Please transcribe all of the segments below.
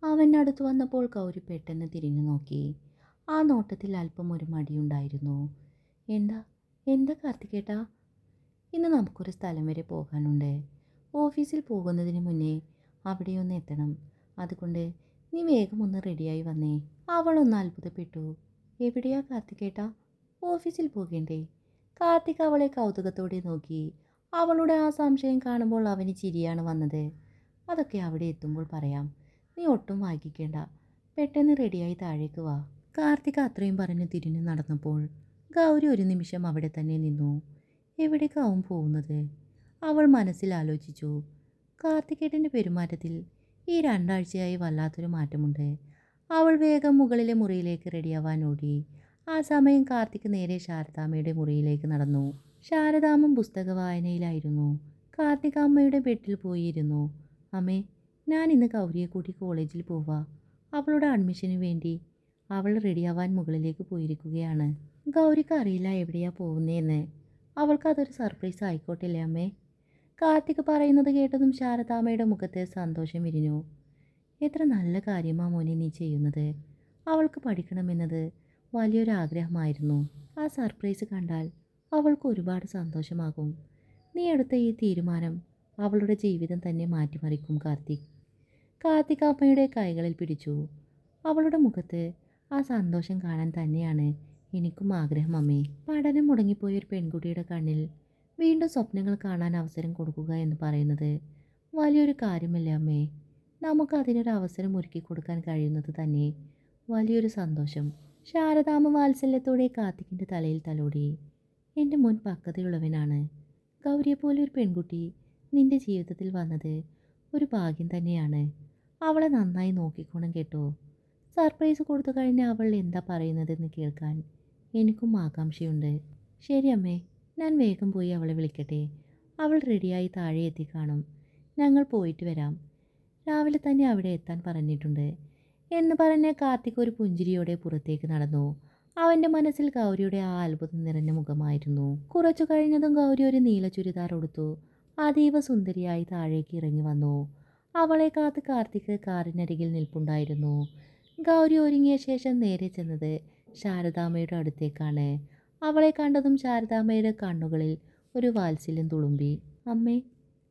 അവൻ്റെ അടുത്ത് വന്നപ്പോൾ ഗൗരി പെട്ടെന്ന് തിരിഞ്ഞു നോക്കി. ആ നോട്ടത്തിൽ അല്പം ഒരു മടിയുണ്ടായിരുന്നു. എന്താ എന്താ കാർത്തികേട്ടാ? ഇന്ന് നമുക്കൊരു സ്ഥലം വരെ പോകാനുണ്ട്. ഓഫീസിൽ പോകുന്നതിന് മുന്നേ അവിടെയൊന്ന് എത്തണം. അതുകൊണ്ട് നീ വേഗം ഒന്ന് റെഡിയായി വന്നേ. അവളൊന്ന് അത്ഭുതപ്പെട്ടു. എവിടെയാ കാർത്തികേട്ടാ? ഓഫീസിൽ പോകേണ്ടേ? കാർത്തിക് അവളെ കൗതുകത്തോടെ നോക്കി. അവളുടെ ആ സംശയം കാണുമ്പോൾ അവന് ചിരിയാണ് വന്നത്. അതൊക്കെ അവിടെ എത്തുമ്പോൾ പറയാം. നീ ഒട്ടും വൈകിക്കേണ്ട. പെട്ടെന്ന് റെഡിയായി താഴേക്ക് വാ. കാർത്തിക് അത്രയും പറഞ്ഞ് തിരിഞ്ഞു നടന്നപ്പോൾ ഗൗരി ഒരു നിമിഷം അവിടെ തന്നെ നിന്നു. എവിടേക്കാവും പോകുന്നത്? അവൾ മനസ്സിൽ ആലോചിച്ചു. കാർത്തികേട്ടൻ്റെ പെരുമാറ്റത്തിൽ ഈ രണ്ടാഴ്ചയായി വല്ലാത്തൊരു മാറ്റമുണ്ട്. അവൾ വേഗം മുകളിലെ മുറിയിലേക്ക് റെഡിയാവാൻ ഓടി. ആ സമയം കാർത്തിക് നേരെ ശാരദാമ്മയുടെ മുറിയിലേക്ക് നടന്നു. ശാരദാമ്മ പുസ്തക വായനയിലായിരുന്നു. കാർത്തിക് അമ്മയുടെ ബെഡിൽ പോയിരുന്നു. അമ്മേ, ഞാൻ ഇന്ന് ഗൗരിയെ കൂട്ടി കോളേജിൽ പോവാ. അവളുടെ അഡ്മിഷന് വേണ്ടി അവൾ റെഡിയാവാൻ മുകളിലേക്ക് പോയിരിക്കുകയാണ്. ഗൗരിക്ക് അറിയില്ല എവിടെയാ പോകുന്നതെന്ന്. അവൾക്ക് അതൊരു സർപ്രൈസ് ആയിക്കോട്ടില്ലേ അമ്മേ? കാർത്തിക് പറയുന്നത് കേട്ടതും ശാരദാമ്മയുടെ മുഖത്ത് സന്തോഷം വിരിഞ്ഞു. എത്ര നല്ല കാര്യമാ മോനെ നീ ചെയ്യുന്നത്. അവൾക്ക് പഠിക്കണമെന്നത് വലിയൊരു ആഗ്രഹമായിരുന്നു. ആ സർപ്രൈസ് കണ്ടാൽ അവൾക്ക് ഒരുപാട് സന്തോഷമാകും. നീ എടുത്ത ഈ തീരുമാനം അവളുടെ ജീവിതം തന്നെ മാറ്റിമറിക്കും കാർത്തിക്. കാർത്തിക് അമ്മയുടെ കൈകളിൽ പിടിച്ചു. അവളുടെ മുഖത്ത് ആ സന്തോഷം കാണാൻ തന്നെയാണ് എനിക്കും ആഗ്രഹം അമ്മേ. പഠനം മുടങ്ങിപ്പോയ ഒരു പെൺകുട്ടിയുടെ കണ്ണിൽ വീണ്ടും സ്വപ്നങ്ങൾ കാണാൻ അവസരം കൊടുക്കുക എന്ന് പറയുന്നത് വലിയൊരു കാര്യമല്ലേ അമ്മേ? നമുക്ക് അതിനൊരു അവസരം ഒരുക്കി കൊടുക്കാൻ കഴിയുന്നത് തന്നെ വലിയൊരു സന്തോഷം. ശാരദാമ്മ വാത്സല്യത്തോടെ കാർത്തിക്കിൻ്റെ തലയിൽ തലോടി. എൻ്റെ മുൻ പക്വതയുള്ളവനാണ്. ഗൗരിയെപ്പോലെ ഒരു പെൺകുട്ടി നിന്റെ ജീവിതത്തിൽ വന്നത് ഒരു ഭാഗ്യം തന്നെയാണ്. അവളെ നന്നായി നോക്കിക്കോണം കേട്ടോ. സർപ്രൈസ് കൊടുത്തു കഴിഞ്ഞാൽ അവൾ എന്താ പറയുന്നതെന്ന് കേൾക്കാൻ എനിക്കും ആകാംക്ഷയുണ്ട്. ശരി അമ്മേ, ഞാൻ വേഗം പോയി അവളെ വിളിക്കട്ടെ. അവൾ റെഡിയായി താഴെ എത്തിക്കാണും. ഞങ്ങൾ പോയിട്ട് വരാം. രാവിലെ തന്നെ അവിടെ എത്താൻ പറഞ്ഞിട്ടുണ്ട് എന്ന് പറഞ്ഞ് കാർത്തിക് ഒരു പുഞ്ചിരിയോടെ പുറത്തേക്ക് നടന്നു. അവൻ്റെ മനസ്സിൽ ഗൗരിയുടെ ആ അത്ഭുതം നിറഞ്ഞ മുഖമായിരുന്നു. കുറച്ചു കഴിഞ്ഞതും ഗൗരി ഒരു നീല ചുരിദാർ ഉടുത്തു അതീവ സുന്ദരിയായി താഴേക്ക് ഇറങ്ങി വന്നു. അവളെ കാത്ത് കാർത്തിക് കാറിനരികിൽ നിൽപ്പുണ്ടായിരുന്നു. ഗൗരി ഒരുങ്ങിയ ശേഷം നേരെ ചെന്നത് ശാരദാമ്മയുടെ അടുത്തേക്കാണ്. അവളെ കണ്ടതും ശാരദാമ്മയുടെ കണ്ണുകളിൽ ഒരു വാത്സല്യം തുളുമ്പി. അമ്മേ,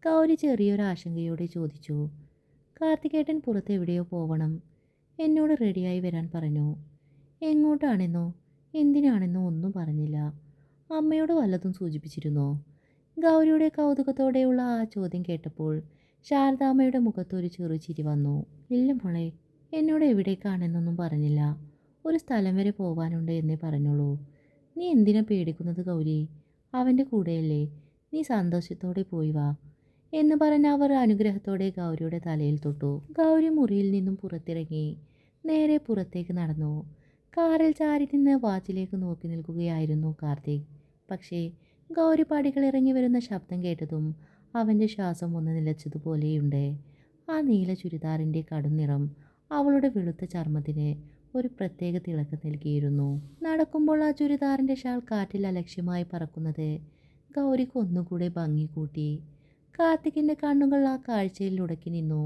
ഗൗരി ചെറിയൊരു ആശങ്കയോടെ ചോദിച്ചു. കാർത്തികേട്ടൻ പുറത്ത് എവിടെയോ പോവണം. എന്നോട് റെഡിയായി വരാൻ പറഞ്ഞു. എങ്ങോട്ടാണെന്നോ എന്തിനാണെന്നോ ഒന്നും പറഞ്ഞില്ല. അമ്മയോട് വല്ലതും സൂചിപ്പിച്ചിരുന്നോ? ഗൗരിയുടെ കൗതുകത്തോടെയുള്ള ആ ചോദ്യം കേട്ടപ്പോൾ ശാരദാമ്മയുടെ മുഖത്തൊരു ചെറുചിരി വന്നു. ഇല്ല മോളെ, എന്നോട് എവിടേക്കാണെന്നൊന്നും പറഞ്ഞില്ല. ഒരു സ്ഥലം വരെ പോവാനുണ്ട് എന്നേ പറഞ്ഞോളൂ. നീ എന്തിനാ പേടിക്കുന്നത് ഗൗരി? അവൻ്റെ കൂടെയല്ലേ. നീ സന്തോഷത്തോടെ പോയി വാ എന്ന് പറഞ്ഞ അവർ അനുഗ്രഹത്തോടെ ഗൗരിയുടെ തലയിൽ തൊട്ടു. ഗൗരി മുറിയിൽ നിന്നും പുറത്തിറങ്ങി നേരെ പുറത്തേക്ക് നടന്നു. കാറിൽ ചാരി നിന്ന് വാച്ചിലേക്ക് നോക്കി നിൽക്കുകയായിരുന്നു കാർത്തിക്. പക്ഷേ ഗൗരി പടികളിറങ്ങി വരുന്ന ശബ്ദം കേട്ടതും അവൻ്റെ ശ്വാസം ഒന്ന് നിലച്ചതുപോലെയുണ്ട്. ആ നീല ചുരിദാറിൻ്റെ കടുംനിറം അവളുടെ വെളുത്ത ചർമ്മത്തിന് ഒരു പ്രത്യേക തിളക്കം നൽകിയിരുന്നു. നടക്കുമ്പോൾ ആ ചുരിദാറിൻ്റെ ഷാൾ കാറ്റിൽ അലക്ഷ്യമായി പറക്കുന്നത് ഗൗരിക്ക് ഒന്നുകൂടെ ഭംഗി കൂട്ടി. കാർത്തികിൻ്റെ കണ്ണുകൾ ആ കാഴ്ചയിൽ ഉടക്കി നിന്നു.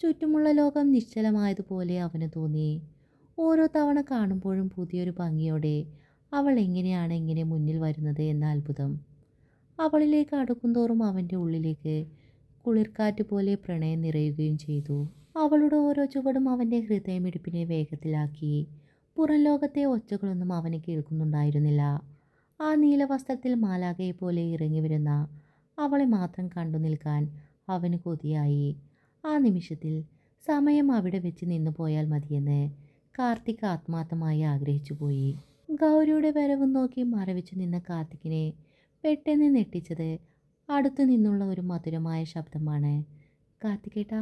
ചുറ്റുമുള്ള ലോകം നിശ്ചലമായതുപോലെ അവന് തോന്നി. ഓരോ തവണ കാണുമ്പോഴും പുതിയൊരു ഭംഗിയോടെ അവൾ എങ്ങനെയാണ് ഇങ്ങനെ മുന്നിൽ വരുന്നത് എന്ന അത്ഭുതം. അവളിലേക്ക് അടുക്കുംതോറും അവൻ്റെ ഉള്ളിലേക്ക് കുളിർക്കാറ്റ് പോലെ പ്രണയം നിറയുകയും ചെയ്തു. അവളുടെ ഓരോ ചുവടും അവൻ്റെ ഹൃദയമിടിപ്പിനെ വേഗത്തിലാക്കി. പുറം ലോകത്തെ ഒച്ചകളൊന്നും അവന് കേൾക്കുന്നുണ്ടായിരുന്നില്ല. ആ നീല വസ്ത്രത്തിൽ മാലാഖയെ പോലെ ഇറങ്ങി വരുന്ന അവളെ മാത്രം കണ്ടു നിൽക്കാൻ അവന് കൊതിയായി. ആ നിമിഷത്തിൽ സമയം അവിടെ വെച്ച് നിന്നു പോയാൽ മതിയെന്ന് കാർത്തിക് ആത്മാർത്ഥമായി ആഗ്രഹിച്ചു പോയി. ഗൗരിയുടെ വരവും നോക്കി മറവിച്ചു നിന്ന കാർത്തികിനെ പെട്ടെന്ന് ഞെട്ടിച്ചത് അടുത്തു നിന്നുള്ള ഒരു മധുരമായ ശബ്ദമാണ്. കാർത്തികേട്ടാ,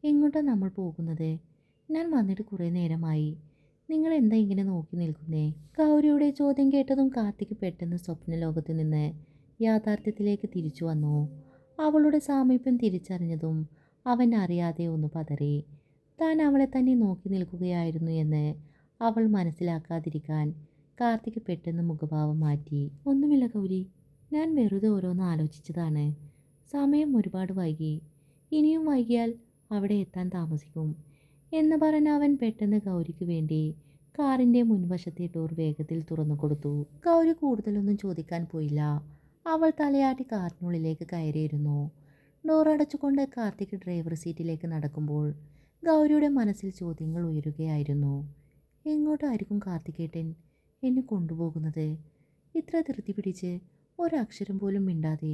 എങ്ങോട്ടാ നമ്മൾ പോകുന്നത്? ഞാൻ വന്നിട്ട് കുറേ നേരമായി. നിങ്ങൾ എന്താ ഇങ്ങനെ നോക്കി നിൽക്കുന്നേ? ഗൗരിയുടെ ചോദ്യം കേട്ടതും കാർത്തിക് പെട്ടെന്ന് സ്വപ്നലോകത്ത് നിന്ന് യാഥാർത്ഥ്യത്തിലേക്ക് തിരിച്ചു വന്നു. അവളുടെ സാമീപ്യം തിരിച്ചറിഞ്ഞതും അവൻ അറിയാതെ ഒന്ന് പതറി. താൻ അവളെ തന്നെ നോക്കി നിൽക്കുകയായിരുന്നു എന്ന് അവൾ മനസ്സിലാക്കാതിരിക്കാൻ കാർത്തിക് പെട്ടെന്ന് മുഖഭാവം മാറ്റി. ഒന്നുമില്ല ഗൗരി, ഞാൻ വെറുതെ ഓരോന്ന് ആലോചിച്ചതാണ്. സമയം ഒരുപാട് വൈകി. ഇനിയും വൈകിയാൽ അവിടെ എത്താൻ താമസിക്കും. എന്ന് പറഞ്ഞ് അവൻ പെട്ടെന്ന് ഗൗരിക്ക് വേണ്ടി കാറിൻ്റെ മുൻവശത്തെ ഡോർ വേഗത്തിൽ തുറന്നു കൊടുത്തു. ഗൗരി കൂടുതലൊന്നും ചോദിക്കാൻ പോയില്ല. അവൾ തലയാട്ടി കാറിനുള്ളിലേക്ക് കയറിയിരുന്നു. ഡോർ അടച്ചുകൊണ്ട് കാർത്തിക് ഡ്രൈവർ സീറ്റിലേക്ക് നടക്കുമ്പോൾ ഗൗരിയുടെ മനസ്സിൽ ചോദ്യങ്ങൾ ഉയരുകയായിരുന്നു. എങ്ങോട്ടായിരിക്കും കാർത്തികേട്ടൻ എന്നെ കൊണ്ടുപോകുന്നത്? ഇത്ര ധൃതി പിടിച്ച് ഒരക്ഷരം പോലും മിണ്ടാതെ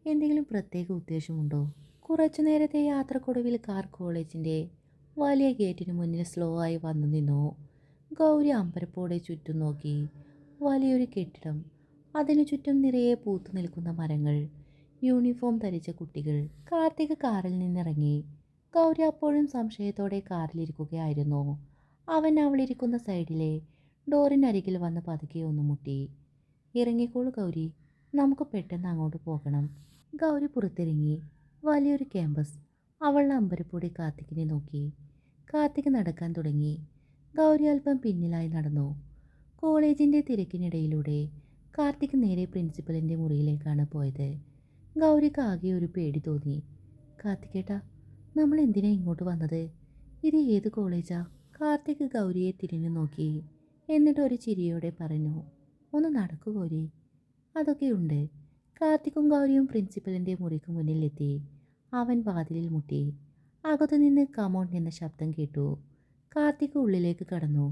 എന്തെങ്കിലും പ്രത്യേക ഉദ്ദേശമുണ്ടോ? കുറച്ചു നേരത്തെ യാത്രക്കൊടുവിൽ കാർ കോളേജിൻ്റെ വലിയ ഗേറ്റിന് മുന്നിൽ സ്ലോ ആയി വന്നു നിന്നു. ഗൗരി അമ്പരപ്പോടെ ചുറ്റും നോക്കി. വലിയൊരു കെട്ടിടം, അതിനു ചുറ്റും നിറയെ പൂത്തു നിൽക്കുന്ന മരങ്ങൾ, യൂണിഫോം ധരിച്ച കുട്ടികൾ. കാർത്തിക് കാറിൽ നിന്നിറങ്ങി. ഗൗരി അപ്പോഴും സംശയത്തോടെ കാറിലിരിക്കുകയായിരുന്നു. അവൻ അവളിരിക്കുന്ന സൈഡിലെ ഡോറിനരികിൽ വന്ന് പതുക്കെ ഒന്ന് മുട്ടി. ഇറങ്ങിക്കോളൂ ഗൗരി, നമുക്ക് പെട്ടെന്ന് അങ്ങോട്ട് പോകണം. ഗൗരി പുറത്തിറങ്ങി. വലിയൊരു ക്യാമ്പസ്. അവൾ അമ്പരപ്പോടെ കാർത്തികിനെ നോക്കി. കാർത്തിക് നടക്കാൻ തുടങ്ങി. ഗൗരി അല്പം പിന്നിലായി നടന്നു. കോളേജിൻ്റെ തിരക്കിനിടയിലൂടെ കാർത്തിക് നേരെ പ്രിൻസിപ്പലിൻ്റെ മുറിയിലേക്കാണ് പോയത്. ഗൗരിക്ക് ആകെ ഒരു പേടി തോന്നി. കാർത്തികേട്ടാ, നമ്മൾ എന്തിനാ ഇങ്ങോട്ട് വന്നത്? ഇത് ഏത് കോളേജാ? കാർത്തിക് ഗൗരിയെ തിരിഞ്ഞു നോക്കി. എന്നിട്ട് ഒരു ചിരിയോടെ പറഞ്ഞു, ഒന്ന് നടക്കൂ ഗൗരി. അതൊക്കെയുണ്ട്. കാർത്തിക്കും ഗൗരിയും പ്രിൻസിപ്പലിൻ്റെ മുറിക്ക് മുന്നിലെത്തി. അവൻ വാതിലിൽ മുട്ടി. അകത്തുനിന്ന് കമോൺ എന്ന ശബ്ദം കേട്ടു. കാർത്തിക് ഉള്ളിലേക്ക് കടന്നു.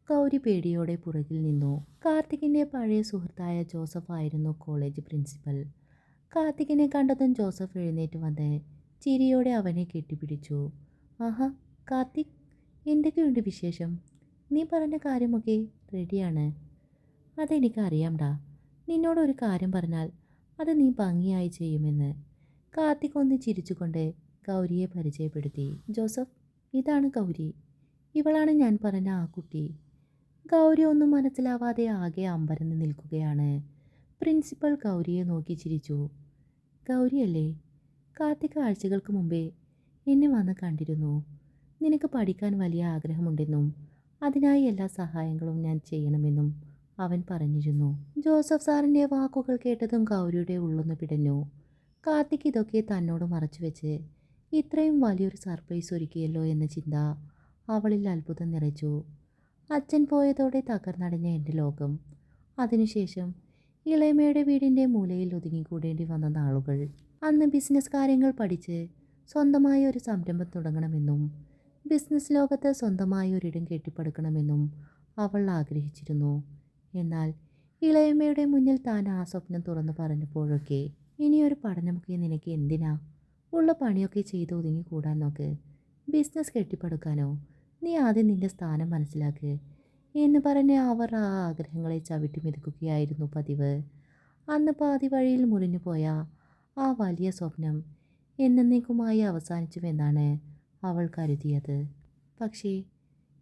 ഗൗരി പേടിയോടെ പുറകിൽ നിന്നു. കാർത്തികിൻ്റെ പഴയ സുഹൃത്തായ ജോസഫ് ആയിരുന്നു കോളേജ് പ്രിൻസിപ്പൽ. കാർത്തികിനെ കണ്ടതും ജോസഫ് എഴുന്നേറ്റ് വന്ന് ചിരിയോടെ അവനെ കെട്ടിപ്പിടിച്ചു. ആഹാ കാർത്തിക്, എന്തൊക്കെയുണ്ട് വിശേഷം? നീ പറഞ്ഞ കാര്യമൊക്കെ റെഡിയാണ്. അതെനിക്കറിയാംടാ. നിന്നോടൊരു കാര്യം പറഞ്ഞാൽ അത് നീ ഭംഗിയായി ചെയ്യുമെന്ന്. കാർത്തിക് ഒന്ന് ചിരിച്ചുകൊണ്ട് ഗൗരിയെ പരിചയപ്പെടുത്തി. ജോസഫ്, ഇതാണ് ഗൗരി. ഇവളാണ് ഞാൻ പറഞ്ഞ ആ കുട്ടി. ഗൗരി ഒന്നും മനസ്സിലാവാതെ ആകെ അമ്പരന്ന് നിൽക്കുകയാണ്. പ്രിൻസിപ്പൽ ഗൗരിയെ നോക്കി ചിരിച്ചു. ഗൗരിയല്ലേ? കാർത്തിക് ആഴ്ചകൾക്ക് മുമ്പേ എന്നെ വന്ന് കണ്ടിരുന്നു. നിനക്ക് പഠിക്കാൻ വലിയ ആഗ്രഹമുണ്ടെന്നും അതിനായി എല്ലാ സഹായങ്ങളും ഞാൻ ചെയ്യണമെന്നും അവൻ പറഞ്ഞിരുന്നു. ജോസഫ് സാറിൻ്റെ വാക്കുകൾ കേട്ടതും ഗൗരിയുടെ ഉള്ളൊന്ന് പിടഞ്ഞു. കാർത്തിക് ഇതൊക്കെ തന്നോട് മറച്ചുവെച്ച് ഇത്രയും വലിയൊരു സർപ്രൈസ് ഒരുക്കിയല്ലോ എന്ന ചിന്ത അവളിൽ അത്ഭുതം നിറച്ചു. അച്ഛൻ പോയതോടെ തകർന്നടഞ്ഞ എൻ്റെ ലോകം. അതിനുശേഷം ഇളയമയുടെ വീടിൻ്റെ മൂലയിൽ ഒതുങ്ങിക്കൂടേണ്ടി വന്ന നാളുകൾ. അന്ന് ബിസിനസ് കാര്യങ്ങൾ പഠിച്ച് സ്വന്തമായ ഒരു സംരംഭം തുടങ്ങണമെന്നും ബിസിനസ് ലോകത്ത് സ്വന്തമായ ഒരിടം കെട്ടിപ്പടുക്കണമെന്നും അവൾ ആഗ്രഹിച്ചിരുന്നു. എന്നാൽ ഇളയമ്മയുടെ മുന്നിൽ താൻ ആ സ്വപ്നം തുറന്നു പറഞ്ഞപ്പോഴൊക്കെ, ഇനിയൊരു പഠനമൊക്കെ നിനക്ക് എന്തിനാ? ഉള്ള പണിയൊക്കെ ചെയ്ത് ഒതുങ്ങിക്കൂടാൻ നോക്ക്. ബിസിനസ് കെട്ടിപ്പടുക്കാനോ? നീ ആദ്യം നിന്റെ സ്ഥാനം മനസ്സിലാക്ക് എന്ന് പറഞ്ഞ് അവർ ആ ആഗ്രഹങ്ങളെ ചവിട്ടി മെതിക്കുകയായിരുന്നു പതിവ്. അന്ന് പാതി വഴിയിൽ മുറിഞ്ഞു പോയ ആ വലിയ സ്വപ്നം എന്നേക്കുമായി അവസാനിച്ചുവെന്നാണ് അവൾ കരുതിയത്. പക്ഷേ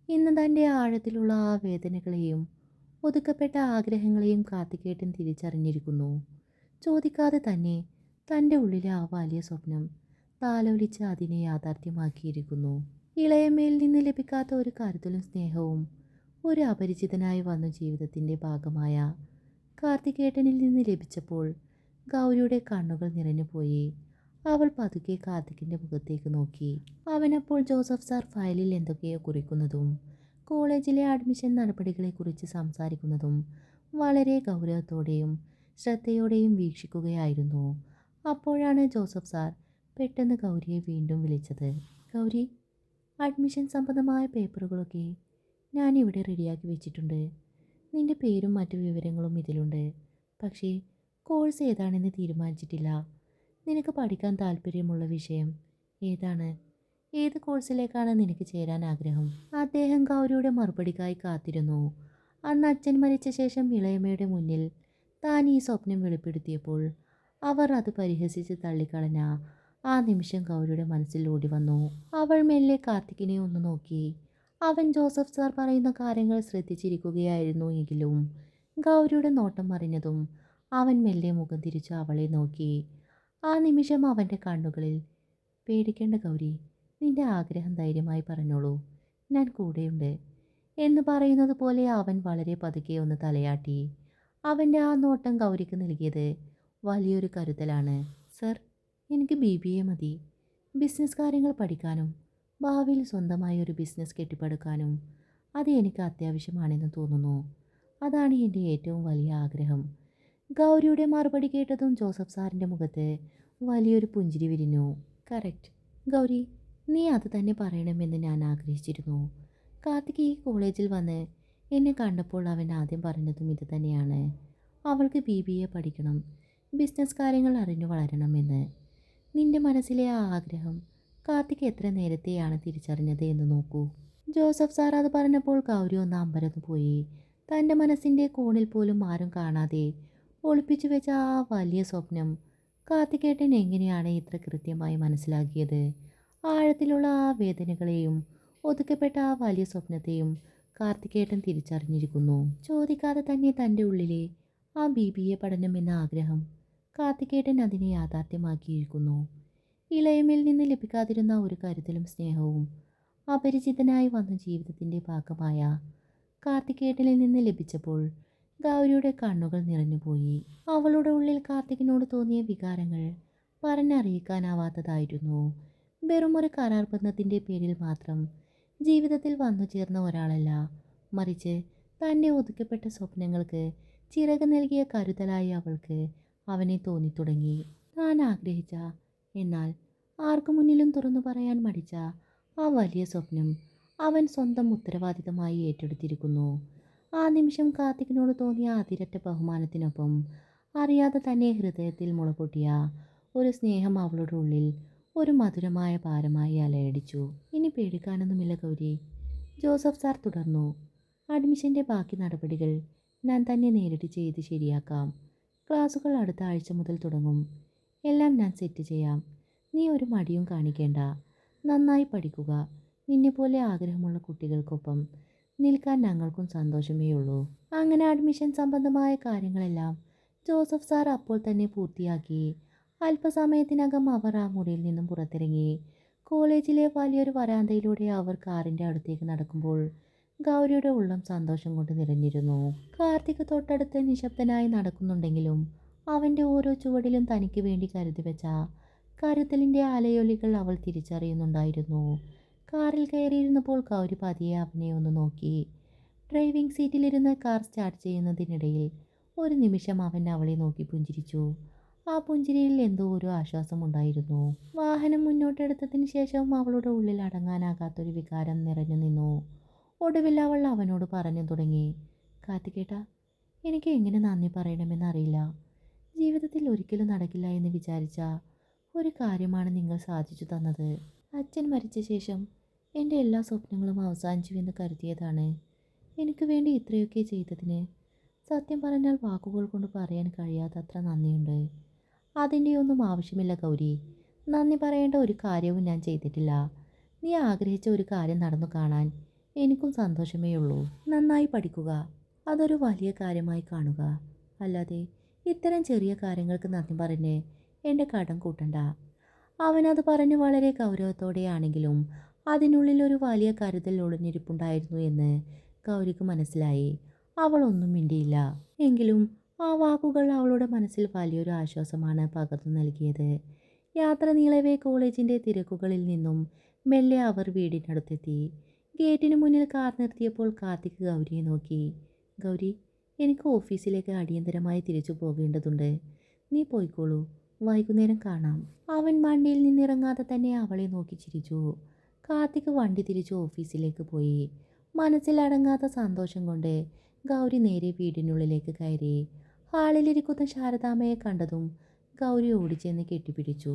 ഇന്ന് തൻ്റെ ആഴത്തിലുള്ള ആ വേദനകളെയും ഒതുക്കപ്പെട്ട ആഗ്രഹങ്ങളെയും കാർത്തികേട്ടൻ തിരിച്ചറിഞ്ഞിരിക്കുന്നു. ചോദിക്കാതെ തന്നെ തൻ്റെ ഉള്ളിലെ ആ വലിയ സ്വപ്നം താലോലിച്ച് അതിനെ യാഥാർത്ഥ്യമാക്കിയിരിക്കുന്നു. ഇളയമേൽ നിന്ന് ലഭിക്കാത്ത ഒരു കരുതലും സ്നേഹവും ഒരു അപരിചിതനായി വന്ന ജീവിതത്തിൻ്റെ ഭാഗമായ കാർത്തികേട്ടനിൽ നിന്ന് ലഭിച്ചപ്പോൾ ഗൗരിയുടെ കണ്ണുകൾ നിറഞ്ഞുപോയി. അവൾ പതുക്കെ കാർത്തികിൻ്റെ മുഖത്തേക്ക് നോക്കി. അവനപ്പോൾ ജോസഫ് സാർ ഫയലിൽ എന്തൊക്കെയോ കുറിക്കുന്നതും കോളേജിലെ അഡ്മിഷൻ നടപടികളെക്കുറിച്ച് സംസാരിക്കുന്നതും വളരെ ഗൗരവത്തോടെയും ശ്രദ്ധയോടെയും വീക്ഷിക്കുകയായിരുന്നു. അപ്പോഴാണ് ജോസഫ് സാർ പെട്ടെന്ന് ഗൗരിയെ വീണ്ടും വിളിച്ചത്. ഗൗരി, അഡ്മിഷൻ സംബന്ധമായ പേപ്പറുകളൊക്കെ ഞാനിവിടെ റെഡിയാക്കി വെച്ചിട്ടുണ്ട്. നിൻ്റെ പേരും മറ്റു വിവരങ്ങളും ഇതിലുണ്ട്. പക്ഷേ കോഴ്സ് ഏതാണെന്ന് തീരുമാനിച്ചിട്ടില്ല. നിനക്ക് പഠിക്കാൻ താല്പര്യമുള്ള വിഷയം ഏതാണ്? ഏത് കോഴ്സിലേക്കാണ് നിനക്ക് ചേരാൻ ആഗ്രഹം? അദ്ദേഹം ഗൗരിയുടെ മറുപടിക്കായി കാത്തിരുന്നു. അന്ന് അച്ഛൻ മരിച്ച ശേഷം ഇളയമ്മയുടെ മുന്നിൽ താൻ ഈ സ്വപ്നം വെളിപ്പെടുത്തിയപ്പോൾ അവർ അത് പരിഹസിച്ച് തള്ളിക്കളഞ്ഞ ആ നിമിഷം ഗൗരിയുടെ മനസ്സിൽ ഓടി വന്നു. അവൾ മെല്ലെ കാർത്തികിനെ ഒന്ന് നോക്കി. അവൻ ജോസഫ് സാർ പറയുന്ന കാര്യങ്ങൾ ശ്രദ്ധിച്ചിരിക്കുകയായിരുന്നു എങ്കിലും ഗൗരിയുടെ നോട്ടം അറിഞ്ഞതും അവൻ മെല്ലെ മുഖം തിരിച്ച് അവളെ നോക്കി. ആ നിമിഷം അവൻ്റെ കണ്ണുകളിൽ, പേടിക്കേണ്ട ഗൗരി, നിന്റെ ആഗ്രഹം ധൈര്യമായി പറഞ്ഞോളൂ, ഞാൻ കൂടെയുണ്ട് എന്ന് പറയുന്നത് പോലെ അവൻ വളരെ പതുക്കെ ഒന്ന് തലയാട്ടി. അവൻ്റെ ആ നോട്ടം ഗൗരിക്ക് നൽകിയത് വലിയൊരു കരുതലാണ്. സർ, എനിക്ക് BBA മതി. ബിസിനസ് കാര്യങ്ങൾ പഠിക്കാനും ഭാവിയിൽ സ്വന്തമായി ഒരു ബിസിനസ് കെട്ടിപ്പടുക്കാനും അത് എനിക്ക് അത്യാവശ്യമാണെന്ന് തോന്നുന്നു. അതാണ് എൻ്റെ ഏറ്റവും വലിയ ആഗ്രഹം. ഗൗരിയുടെ മറുപടി കേട്ടതും ജോസഫ് സാറിൻ്റെ മുഖത്ത് വലിയൊരു പുഞ്ചിരി വിരിഞ്ഞു. കറക്റ്റ് ഗൗരി, നീ അത് തന്നെ പറയണമെന്ന് ഞാൻ ആഗ്രഹിച്ചിരുന്നു. കാർത്തിക് ഈ കോളേജിൽ വന്ന് എന്നെ കണ്ടപ്പോൾ അവൻ ആദ്യം പറഞ്ഞതും ഇത് തന്നെയാണ്. അവൾക്ക് BBA പഠിക്കണം, ബിസിനസ് കാര്യങ്ങൾ അറിഞ്ഞു വളരണമെന്ന്. നിന്റെ മനസ്സിലെ ആ ആഗ്രഹം കാർത്തിക് എത്ര നേരത്തെയാണ് തിരിച്ചറിഞ്ഞത് എന്ന് നോക്കൂ. ജോസഫ് സാർ അത് പറഞ്ഞപ്പോൾ ഗൗരി ഒന്ന് അമ്പരന്ന് പോയി. തൻ്റെ മനസ്സിൻ്റെ കോണിൽ പോലും ആരും കാണാതെ ഒളിപ്പിച്ചു വെച്ച ആ വലിയ സ്വപ്നം കാർത്തികേട്ടൻ എങ്ങനെയാണ് ഇത്ര കൃത്യമായി മനസ്സിലാക്കിയത്? ആഴത്തിലുള്ള ആ വേദനകളെയും ഒതുക്കപ്പെട്ട ആ വലിയ സ്വപ്നത്തെയും കാർത്തികേട്ടൻ തിരിച്ചറിഞ്ഞിരിക്കുന്നു. ചോദിക്കാതെ തന്നെ തൻ്റെ ഉള്ളിലെ ആ BBA പഠനം എന്ന ആഗ്രഹം കാർത്തികേട്ടൻ അതിനെ യാഥാർത്ഥ്യമാക്കിയിരിക്കുന്നു. ഇളയമിൽ നിന്ന് ലഭിക്കാതിരുന്ന ഒരു കരുതലും സ്നേഹവും അപരിചിതനായി വന്ന ജീവിതത്തിൻ്റെ ഭാഗമായ കാർത്തികേട്ടനിൽ നിന്ന് ലഭിച്ചപ്പോൾ ഗൗരിയുടെ കണ്ണുകൾ നിറഞ്ഞുപോയി. അവളുടെ ഉള്ളിൽ കാർത്തികിനോട് തോന്നിയ വികാരങ്ങൾ പറഞ്ഞറിയിക്കാനാവാത്തതായിരുന്നു. വെറും ഒരു കരാർ ബന്ധത്തിൻ്റെ പേരിൽ മാത്രം ജീവിതത്തിൽ വന്നു ചേർന്ന ഒരാളല്ല, മറിച്ച് തൻ്റെ ഒതുക്കപ്പെട്ട സ്വപ്നങ്ങൾക്ക് ചിറക് നൽകിയ കരുതലായി അവൾക്ക് അവനെ തോന്നിത്തുടങ്ങി. താൻ ആഗ്രഹിച്ച, എന്നാൽ ആർക്കു മുന്നിലും തുറന്നു പറയാൻ മടിച്ച ആ വലിയ സ്വപ്നം അവൻ സ്വന്തം ഉത്തരവാദിത്തമായി ഏറ്റെടുത്തിരിക്കുന്നു. ആ നിമിഷം കാർത്തികിനോട് തോന്നിയ അതിരറ്റ ബഹുമാനത്തിനൊപ്പം അറിയാതെ തന്നെ ഹൃദയത്തിൽ മുളപൊട്ടിയ ഒരു സ്നേഹം അവളുടെ ഉള്ളിൽ ഒരു മധുരമായ ഭാരമായി അലയടിച്ചു. ഇനി പേടിക്കാനൊന്നുമില്ല ഗൗരി, ജോസഫ് സാർ തുടർന്നു. അഡ്മിഷൻ്റെ ബാക്കി നടപടികൾ ഞാൻ തന്നെ നേരിട്ട് ചെയ്ത് ശരിയാക്കാം. ക്ലാസുകൾ അടുത്ത ആഴ്ച മുതൽ തുടങ്ങും. എല്ലാം ഞാൻ സെറ്റ് ചെയ്യാം. നീ ഒരു മടിയും കാണിക്കേണ്ട. നന്നായി പഠിക്കുക. നിന്നെപ്പോലെ ആഗ്രഹമുള്ള കുട്ടികൾക്കൊപ്പം നിൽക്കാൻ ഞങ്ങൾക്കും സന്തോഷമേ ഉള്ളൂ. അങ്ങനെ അഡ്മിഷൻ സംബന്ധമായ കാര്യങ്ങളെല്ലാം ജോസഫ് സാർ അപ്പോൾ തന്നെ പൂർത്തിയാക്കി. അല്പസമയത്തിനകം അവർ ആ മുറിയിൽ നിന്നും പുറത്തിറങ്ങി. കോളേജിലെ വലിയൊരു വരാന്തയിലൂടെ അവർ കാറിൻ്റെ അടുത്തേക്ക് നടക്കുമ്പോൾ ഗൗരിയുടെ ഉള്ളം സന്തോഷം കൊണ്ട് നിറഞ്ഞിരുന്നു. കാർത്തിക് തൊട്ടടുത്ത് നിശബ്ദനായി നടക്കുന്നുണ്ടെങ്കിലും അവൻ്റെ ഓരോ ചുവടിലും തനിക്ക് വേണ്ടി കരുതി വെച്ച കരുതലിൻ്റെ അലയൊലികൾ അവൾ തിരിച്ചറിയുന്നുണ്ടായിരുന്നു. കാറിൽ കയറിയിരുന്നപ്പോൾ ഗൗരി പതിയെ അവനെ ഒന്ന് നോക്കി. ഡ്രൈവിംഗ് സീറ്റിലിരുന്ന് കാർ സ്റ്റാർട്ട് ചെയ്യുന്നതിനിടയിൽ ഒരു നിമിഷം അവൻ അവളെ നോക്കി പുഞ്ചിരിച്ചു. ആ പുഞ്ചിരിയിൽ എന്തോ ഒരു ആശ്വാസമുണ്ടായിരുന്നു. വാഹനം മുന്നോട്ടെടുത്തതിന് ശേഷവും അവളുടെ ഉള്ളിൽ അടങ്ങാനാകാത്തൊരു വികാരം നിറഞ്ഞു നിന്നു. ഒടുവിൽ അവൾ അവനോട് പറഞ്ഞു തുടങ്ങി. കാർത്തികേട്ടാ, എനിക്ക് എങ്ങനെ നന്ദി പറയണമെന്നറിയില്ല. ജീവിതത്തിൽ ഒരിക്കലും നടക്കില്ല എന്ന് വിചാരിച്ച ഒരു കാര്യമാണ് നിങ്ങൾ സാധിച്ചു തന്നത്. അച്ഛൻ മരിച്ച ശേഷം എൻ്റെ എല്ലാ സ്വപ്നങ്ങളും അവസാനിച്ചുവെന്ന് കരുതിയതാണ്. എനിക്ക് വേണ്ടി ഇത്രയൊക്കെ ചെയ്തതിന് സത്യം പറഞ്ഞാൽ വാക്കുകൾ കൊണ്ട് പറയാൻ കഴിയാത്തത്ര നന്ദിയുണ്ട്. അതിൻ്റെ ഒന്നും ആവശ്യമില്ല ഗൗരി. നന്ദി പറയേണ്ട ഒരു കാര്യവും ഞാൻ ചെയ്തിട്ടില്ല. നീ ആഗ്രഹിച്ച ഒരു കാര്യം നടന്നു കാണാൻ എനിക്കും സന്തോഷമേ ഉള്ളൂ. നന്നായി പഠിക്കുക, അതൊരു വലിയ കാര്യമായി കാണുക. അല്ലാതെ ഇത്തരം ചെറിയ കാര്യങ്ങൾക്ക് നന്ദി പറഞ്ഞ് എൻ്റെ കടം കൂട്ടണ്ട. അവനത് പറഞ്ഞു വളരെ ഗൗരവത്തോടെയാണെങ്കിലും അതിനുള്ളിൽ ഒരു വലിയ കരുതൽ ഒളിഞ്ഞിരിപ്പുണ്ടായിരുന്നു എന്ന് ഗൗരിക്ക് മനസ്സിലായി. അവളൊന്നും മിണ്ടിയില്ല. എങ്കിലും ആ വാക്കുകൾ അവളുടെ മനസ്സിൽ വലിയൊരു ആശ്വാസമാണ് പകർന്നു നൽകിയത്. യാത്ര നീളവേ കോളേജിൻ്റെ തിരക്കുകളിൽ നിന്നും മെല്ലെ അവർ വീടിനടുത്തെത്തി. ഗേറ്റിന് മുന്നിൽ കാർ നിർത്തിയപ്പോൾ കാർത്തിക് ഗൗരിയെ നോക്കി. ഗൗരി, എനിക്ക് ഓഫീസിലേക്ക് അടിയന്തരമായി തിരിച്ചു പോകേണ്ടതുണ്ട്. നീ പോയിക്കോളൂ, വൈകുന്നേരം കാണാം. അവൻ വണ്ടിയിൽ നിന്നിറങ്ങാതെ തന്നെ അവളെ നോക്കി ചിരിച്ചു. കാർത്തിക് വണ്ടി തിരിച്ചു ഓഫീസിലേക്ക് പോയി. മനസ്സിൽ അടങ്ങാത്ത സന്തോഷം കൊണ്ട് ഗൗരി നേരെ വീടിനുള്ളിലേക്ക് കയറി. ഹാളിലിരിക്കുന്ന ശാരദാമ്മയെ കണ്ടതും ഗൗരി ഓടിച്ചെന്ന് കെട്ടിപ്പിടിച്ചു.